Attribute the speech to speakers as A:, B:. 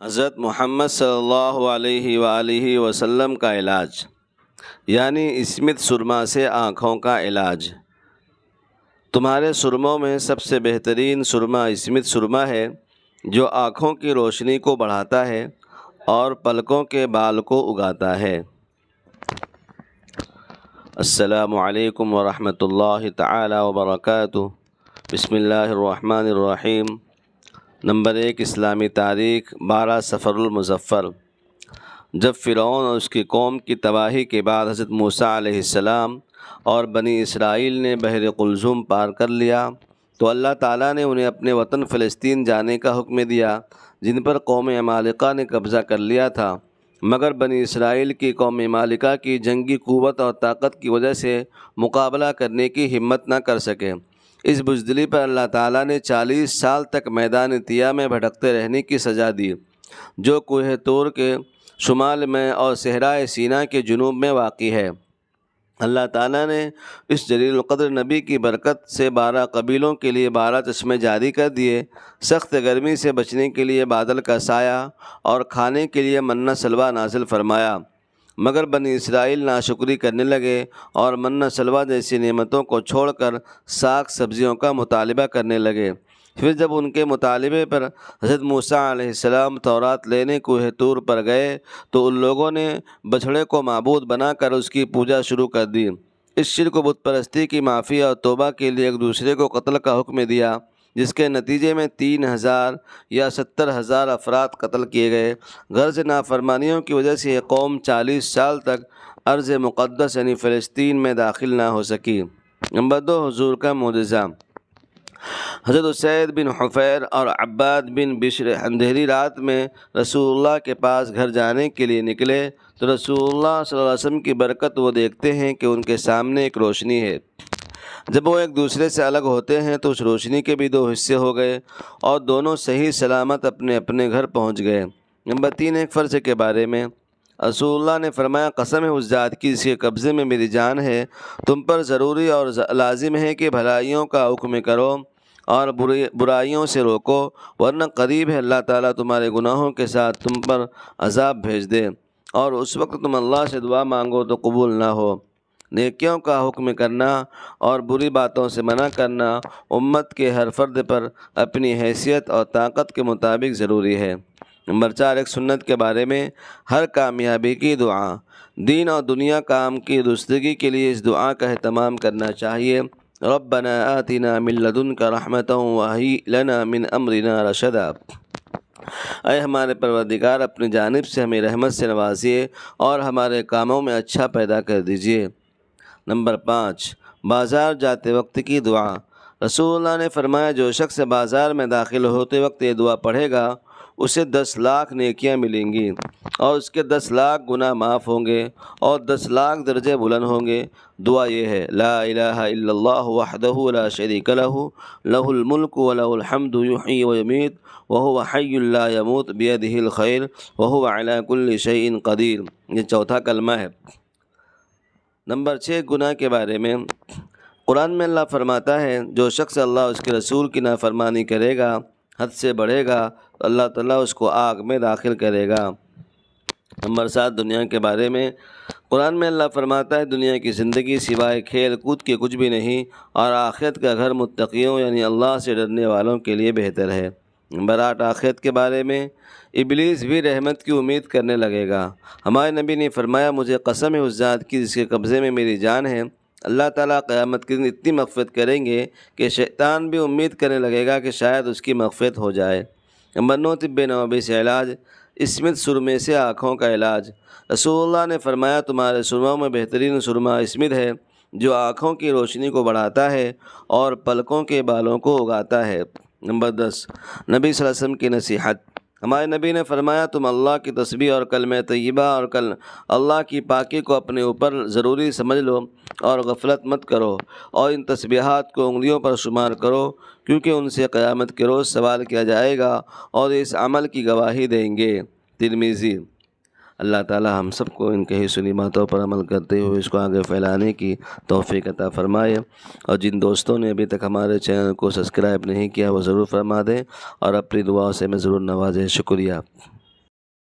A: حضرت محمد صلی اللہ علیہ وآلہ وسلم کا علاج، یعنی اسمت سرما سے آنکھوں کا علاج۔ تمہارے سرموں میں سب سے بہترین سرما اسمت سرما ہے، جو آنکھوں کی روشنی کو بڑھاتا ہے اور پلکوں کے بال کو اگاتا ہے۔ السلام علیکم ورحمۃ اللہ تعالی وبرکاتہ۔ بسم اللہ الرحمن الرحیم۔ نمبر 1، اسلامی تاریخ 12 صفر المظفر۔ جب فرعون اور اس کی قوم کی تباہی کے بعد حضرت موسیٰ علیہ السلام اور بنی اسرائیل نے بحر قلزم پار کر لیا تو اللہ تعالیٰ نے انہیں اپنے وطن فلسطین جانے کا حکم دیا، جن پر قوم عمالقہ نے قبضہ کر لیا تھا، مگر بنی اسرائیل کی قوم عمالقہ کی جنگی قوت اور طاقت کی وجہ سے مقابلہ کرنے کی ہمت نہ کر سکے۔ اس بزدلی پر اللہ تعالیٰ نے 40 سال تک میدان طیہ میں بھٹکتے رہنے کی سزا دی، جو کوہ طور کے شمال میں اور صحرائے سینا کے جنوب میں واقع ہے۔ اللہ تعالیٰ نے اس جلیل القدر نبی کی برکت سے 12 قبیلوں کے لیے 12 چشمے جاری کر دیے، سخت گرمی سے بچنے کے لیے بادل کا سایہ اور کھانے کے لیے منّا سلویٰ نازل فرمایا، مگر بنی اسرائیل ناشکری کرنے لگے اور منّا سلویٰ جیسی نعمتوں کو چھوڑ کر ساگ سبزیوں کا مطالبہ کرنے لگے۔ پھر جب ان کے مطالبے پر حضرت موسیٰ علیہ السلام تورات لینے کوہ طور پر گئے تو ان لوگوں نے بچھڑے کو معبود بنا کر اس کی پوجا شروع کر دی۔ اس شرک و بت پرستی کی معافی اور توبہ کے لیے ایک دوسرے کو قتل کا حکم دیا، جس کے نتیجے میں 3000 یا 70,000 افراد قتل کیے گئے۔ غرض نافرمانیوں کی وجہ سے یہ قوم 40 سال تک ارض مقدس یعنی فلسطین میں داخل نہ ہو سکی۔ نمبر 2، حضور کا معجزہ۔ حضرت اسید بن حفیر اور عباد بن بشر اندھیری رات میں رسول اللہ کے پاس گھر جانے کے لیے نکلے تو رسول اللہ صلی اللہ علیہ وسلم کی برکت وہ دیکھتے ہیں کہ ان کے سامنے ایک روشنی ہے۔ جب وہ ایک دوسرے سے الگ ہوتے ہیں تو اس روشنی کے بھی 2 حصے ہو گئے اور دونوں صحیح سلامت اپنے اپنے گھر پہنچ گئے۔ نمبر 3، ایک فرض کے بارے میں رسول اللہ نے فرمایا، قسم ہے اس ذات کی جس کے قبضے میں میری جان ہے، تم پر ضروری اور لازم ہے کہ بھلائیوں کا حکم کرو اور برائیوں سے روکو، ورنہ قریب ہے اللہ تعالیٰ تمہارے گناہوں کے ساتھ تم پر عذاب بھیج دے اور اس وقت تم اللہ سے دعا مانگو تو قبول نہ ہو۔ نیکیوں کا حکم کرنا اور بری باتوں سے منع کرنا امت کے ہر فرد پر اپنی حیثیت اور طاقت کے مطابق ضروری ہے۔ نمبر 4، ایک سنت کے بارے میں ہر کامیابی کی دعا۔ دین اور دنیا کام کی درستگی کے لیے اس دعا کا اہتمام کرنا چاہیے۔ ربنا آتنا من لدنک رحمتا وہیئ لنا من امرنا رشدا۔ اے ہمارے پروردگار، اپنی جانب سے ہمیں رحمت سے نوازیے اور ہمارے کاموں میں اچھا پیدا کر دیجیے۔ نمبر 5، بازار جاتے وقت کی دعا۔ رسول اللہ نے فرمایا، جو شخص بازار میں داخل ہوتے وقت یہ دعا پڑھے گا اسے 10 لاکھ نیکیاں ملیں گی اور اس کے 10 لاکھ گناہ معاف ہوں گے اور 10 لاکھ درجے بلند ہوں گے۔ دعا یہ ہے، لا الہ الا اللہ وحدہ لا شریک لہ، لہ الملک ولہ الحمد یحیی ویمیت وہو حی لا یموت بیدہ الخیر وہو علی کل شیء قدیر۔ یہ چوتھا کلمہ ہے۔ نمبر 6، گناہ کے بارے میں قرآن میں اللہ فرماتا ہے، جو شخص اللہ اس کے رسول کی نافرمانی کرے گا، حد سے بڑھے گا تو اللہ تعالیٰ اس کو آگ میں داخل کرے گا۔ نمبر 7، دنیا کے بارے میں قرآن میں اللہ فرماتا ہے، دنیا کی زندگی سوائے کھیل کود کے کچھ بھی نہیں اور آخرت کا گھر متقیوں یعنی اللہ سے ڈرنے والوں کے لیے بہتر ہے۔ نمبر 8، آخرت کے بارے میں ابلیس بھی رحمت کی امید کرنے لگے گا۔ ہمارے نبی نے فرمایا، مجھے قسم ہے اس ذات کی جس کے قبضے میں میری جان ہے، اللہ تعالیٰ قیامت کے دن اتنی مغفرت کریں گے کہ شیطان بھی امید کرنے لگے گا کہ شاید اس کی مغفرت ہو جائے۔ نمبر 9، طب نبوی سے علاج۔ اسمت سرمے سے آنکھوں کا علاج۔ رسول اللہ نے فرمایا، تمہارے سرموں میں بہترین سرما اسمت ہے، جو آنکھوں کی روشنی کو بڑھاتا ہے اور پلکوں کے بالوں کو اگاتا ہے۔ نمبر 10، نبی صلی اللہ علیہ وسلم کی نصیحت۔ ہمارے نبی نے فرمایا، تم اللہ کی تسبیح اور کلمہ طیبہ اور اللہ کی پاکی کو اپنے اوپر ضروری سمجھ لو اور غفلت مت کرو اور ان تسبیحات کو انگلیوں پر شمار کرو، کیونکہ ان سے قیامت کے روز سوال کیا جائے گا اور اس عمل کی گواہی دیں گے۔ ترمذی۔ اللہ تعالی ہم سب کو ان کہی سنی باتوں پر عمل کرتے ہوئے اس کو آگے پھیلانے کی توفیق عطا فرمائے، اور جن دوستوں نے ابھی تک ہمارے چینل کو سبسکرائب نہیں کیا وہ ضرور فرما دیں اور اپنی دعاؤں سے ہمیں ضرور نوازیں۔ شکریہ۔